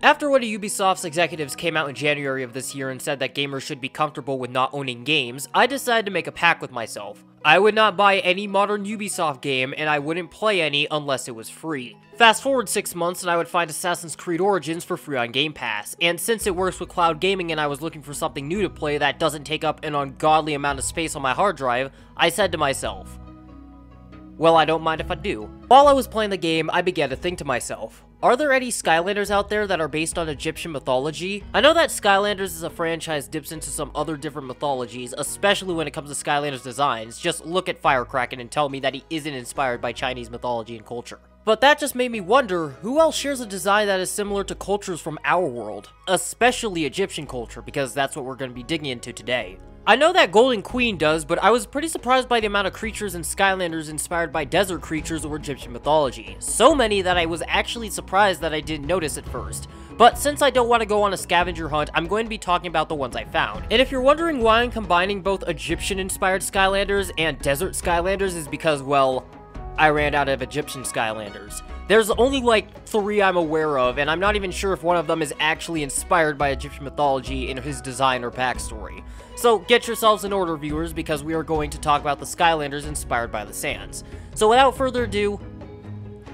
After one of Ubisoft's executives came out in January of this year and said that gamers should be comfortable with not owning games, I decided to make a pact with myself. I would not buy any modern Ubisoft game, and I wouldn't play any unless it was free. Fast forward 6 months and I would find Assassin's Creed Origins for free on Game Pass, and since it works with cloud gaming and I was looking for something new to play that doesn't take up an ungodly amount of space on my hard drive, I said to myself, well, I don't mind if I do. While I was playing the game, I began to think to myself, are there any Skylanders out there that are based on Egyptian mythology? I know that Skylanders as a franchise dips into some other different mythologies, especially when it comes to Skylanders designs. Just look at Firecracken and tell me that he isn't inspired by Chinese mythology and culture. But that just made me wonder, who else shares a design that is similar to cultures from our world? Especially Egyptian culture, because that's what we're going to be digging into today. I know that Golden Queen does, but I was pretty surprised by the amount of creatures in Skylanders inspired by desert creatures or Egyptian mythology. So many that I was actually surprised that I didn't notice at first. But since I don't want to go on a scavenger hunt, I'm going to be talking about the ones I found. And if you're wondering why I'm combining both Egyptian-inspired Skylanders and desert Skylanders is because, well, I ran out of Egyptian Skylanders. There's only like 3 I'm aware of, and I'm not even sure if one of them is actually inspired by Egyptian mythology in his design or backstory. So get yourselves in order, viewers, because we are going to talk about the Skylanders inspired by the Sands. So without further ado,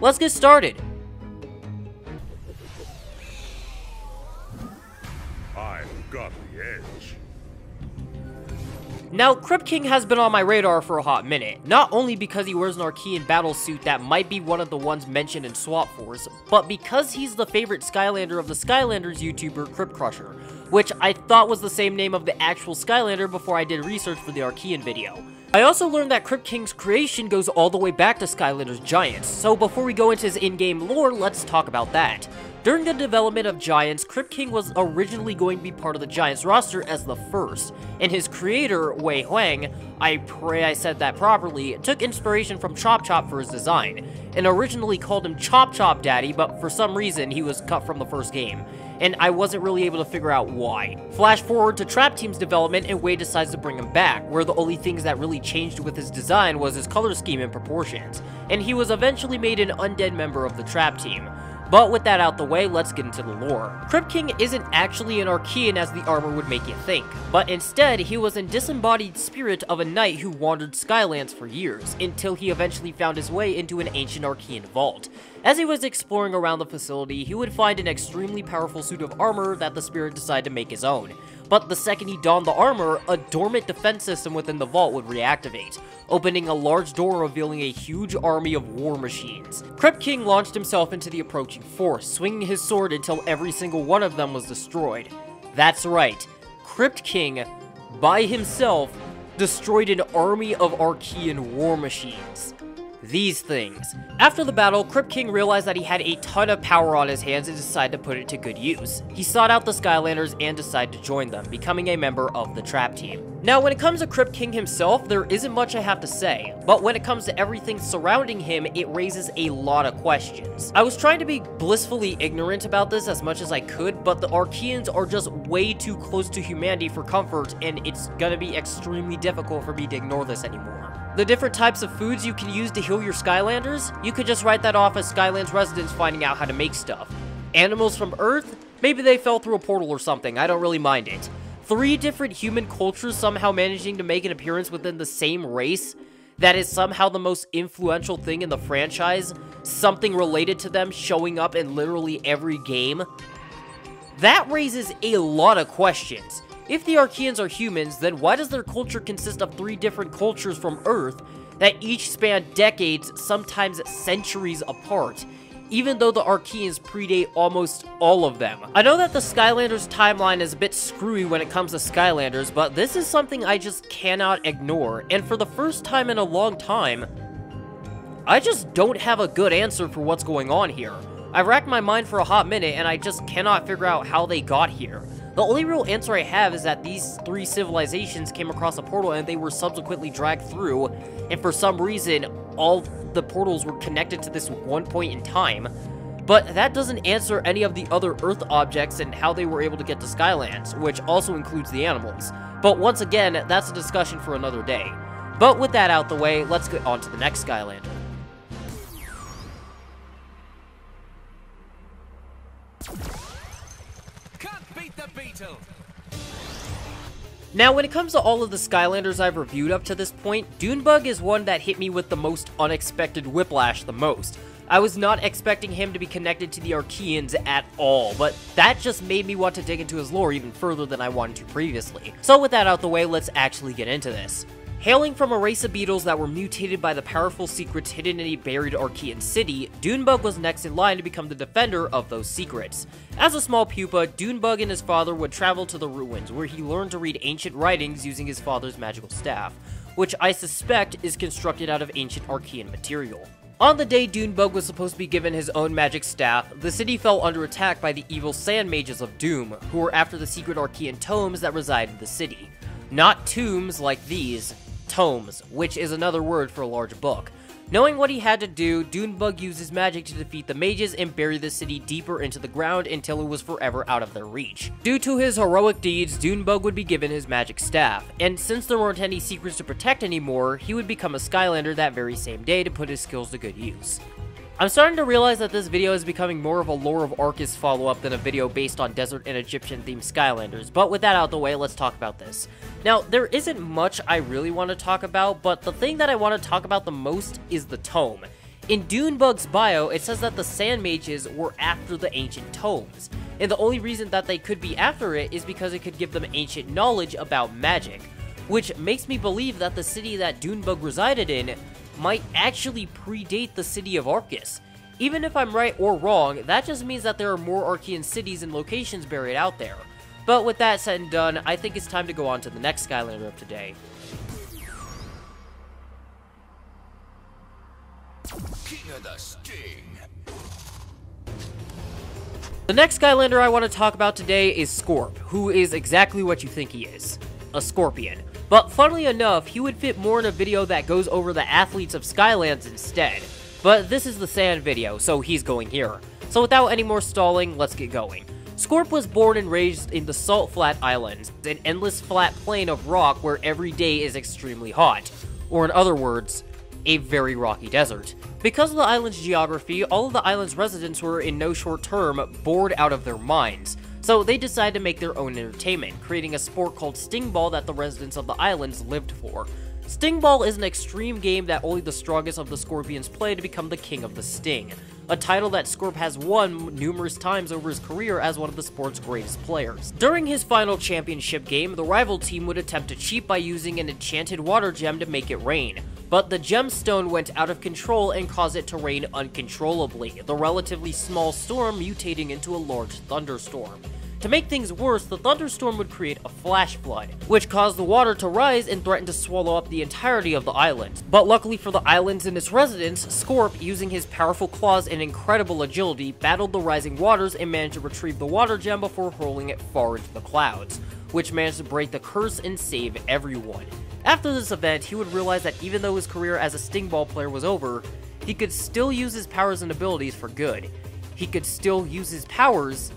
let's get started. I've got the edge. Now, Crypt King has been on my radar for a hot minute, not only because he wears an Archean battle suit that might be one of the ones mentioned in Swap Force, but because he's the favorite Skylander of the Skylanders YouTuber Crypt Crusher, which I thought was the same name of the actual Skylander before I did research for the Archean video. I also learned that Crypt King's creation goes all the way back to Skylanders Giants, so before we go into his in-game lore, let's talk about that. During the development of Giants, Crypt King was originally going to be part of the Giants roster as the first, and his creator, Wei Huang, I pray I said that properly, took inspiration from Chop Chop for his design, and originally called him Chop Chop Daddy, but for some reason he was cut from the first game, and I wasn't really able to figure out why. Flash forward to Trap Team's development, and Wei decides to bring him back, where the only things that really changed with his design was his color scheme and proportions, and he was eventually made an undead member of the Trap Team. But with that out the way, let's get into the lore. Crypt King isn't actually an Archean as the armor would make you think, but instead he was a disembodied spirit of a knight who wandered Skylands for years, until he eventually found his way into an ancient Archean vault. As he was exploring around the facility, he would find an extremely powerful suit of armor that the spirit decided to make his own. But the second he donned the armor, a dormant defense system within the vault would reactivate, opening a large door revealing a huge army of war machines. Crypt King launched himself into the approaching force, swinging his sword until every single one of them was destroyed. That's right, Crypt King, by himself, destroyed an army of Archean war machines. These things. After the battle, Crypt King realized that he had a ton of power on his hands and decided to put it to good use. He sought out the Skylanders and decided to join them, becoming a member of the Trap Team. Now, when it comes to Crypt King himself, there isn't much I have to say, but when it comes to everything surrounding him, it raises a lot of questions. I was trying to be blissfully ignorant about this as much as I could, but the Archeans are just way too close to humanity for comfort, and it's gonna be extremely difficult for me to ignore this anymore. The different types of foods you can use to heal your Skylanders, you could just write that off as Skylands residents finding out how to make stuff. Animals from Earth? Maybe they fell through a portal or something, I don't really mind it. 3 different human cultures somehow managing to make an appearance within the same race? That is somehow the most influential thing in the franchise? Something related to them showing up in literally every game? That raises a lot of questions. If the Archeans are humans, then why does their culture consist of 3 different cultures from Earth that each span decades, sometimes centuries apart, even though the Archeans predate almost all of them? I know that the Skylanders timeline is a bit screwy when it comes to Skylanders, but this is something I just cannot ignore, and for the first time in a long time, I just don't have a good answer for what's going on here. I've racked my mind for a hot minute, and I just cannot figure out how they got here. The only real answer I have is that these 3 civilizations came across a portal and they were subsequently dragged through, and for some reason, all the portals were connected to this one point in time. But that doesn't answer any of the other Earth objects and how they were able to get to Skylands, which also includes the animals. But once again, that's a discussion for another day. But with that out the way, let's get on to the next Skylander. beetle. Now, when it comes to all of the Skylanders I've reviewed up to this point, Dunebug is one that hit me with the most unexpected whiplash the most. I was not expecting him to be connected to the Archeans at all, but that just made me want to dig into his lore even further than I wanted to previously. So with that out the way, let's actually get into this. Hailing from a race of beetles that were mutated by the powerful secrets hidden in a buried Archean city, Dunebug was next in line to become the defender of those secrets. As a small pupa, Dunebug and his father would travel to the ruins, where he learned to read ancient writings using his father's magical staff, which I suspect is constructed out of ancient Archean material. On the day Dunebug was supposed to be given his own magic staff, the city fell under attack by the evil sand mages of Doom, who were after the secret Archean tomes that reside in the city. Not tombs like these, tomes, which is another word for a large book. Knowing what he had to do, Dunebug used his magic to defeat the mages and bury the city deeper into the ground until it was forever out of their reach. Due to his heroic deeds, Dunebug would be given his magic staff, and since there weren't any secrets to protect anymore, he would become a Skylander that very same day to put his skills to good use. I'm starting to realize that this video is becoming more of a Lore of Arceus follow-up than a video based on desert and Egyptian-themed Skylanders, but with that out of the way, let's talk about this. Now, there isn't much I really want to talk about, but the thing that I want to talk about the most is the tome. In Dunebug's bio, it says that the Sand Mages were after the ancient tomes, and the only reason that they could be after it is because it could give them ancient knowledge about magic, which makes me believe that the city that Dunebug resided in might actually predate the city of Arceus. Even if I'm right or wrong, that just means that there are more Archean cities and locations buried out there. But with that said and done, I think it's time to go on to the next Skylander of today. King of the Sting. The next Skylander I want to talk about today is Scorp, who is exactly what you think he is, a scorpion. But funnily enough, he would fit more in a video that goes over the athletes of Skylands instead. But this is the sand video, so he's going here. So without any more stalling, let's get going. Scorp was born and raised in the Salt Flat Islands, an endless flat plain of rock where every day is extremely hot. Or in other words, a very rocky desert. Because of the island's geography, all of the island's residents were in no short term bored out of their minds. So they decided to make their own entertainment, creating a sport called Sting Ball that the residents of the islands lived for. Sting Ball is an extreme game that only the strongest of the Scorpions play to become the King of the Sting, a title that Scorp has won numerous times over his career as one of the sport's greatest players. During his final championship game, the rival team would attempt to cheat by using an enchanted water gem to make it rain, but the gemstone went out of control and caused it to rain uncontrollably, the relatively small storm mutating into a large thunderstorm. To make things worse, the thunderstorm would create a flash flood, which caused the water to rise and threaten to swallow up the entirety of the island. But luckily for the islands and its residents, Scorp, using his powerful claws and incredible agility, battled the rising waters and managed to retrieve the water gem before hurling it far into the clouds, which managed to break the curse and save everyone. After this event, he would realize that even though his career as a Sting Ball player was over, he could still use his powers and abilities for good. He could still use his powers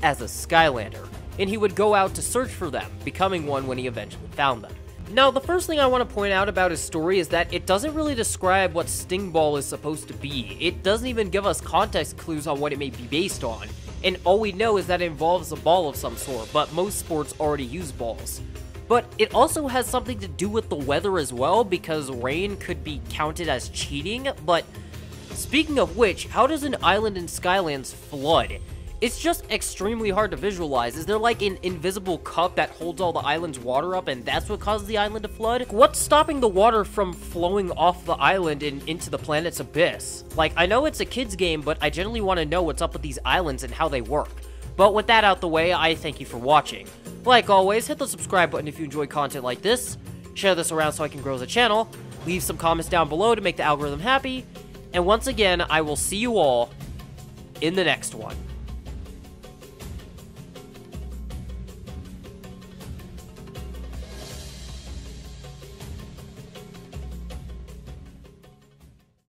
as a Skylander, and he would go out to search for them, becoming one when he eventually found them. Now, the first thing I want to point out about his story is that it doesn't really describe what Sting Ball is supposed to be. It doesn't even give us context clues on what it may be based on, and all we know is that it involves a ball of some sort, but most sports already use balls. But it also has something to do with the weather as well, because rain could be counted as cheating, but speaking of which, how does an island in Skylands flood? It's just extremely hard to visualize. Is there like an invisible cup that holds all the island's water up and that's what causes the island to flood? What's stopping the water from flowing off the island and into the planet's abyss? Like, I know it's a kid's game, but I generally want to know what's up with these islands and how they work. But with that out the way, I thank you for watching. Like always, hit the subscribe button if you enjoy content like this, share this around so I can grow the channel, leave some comments down below to make the algorithm happy, and once again, I will see you all in the next one.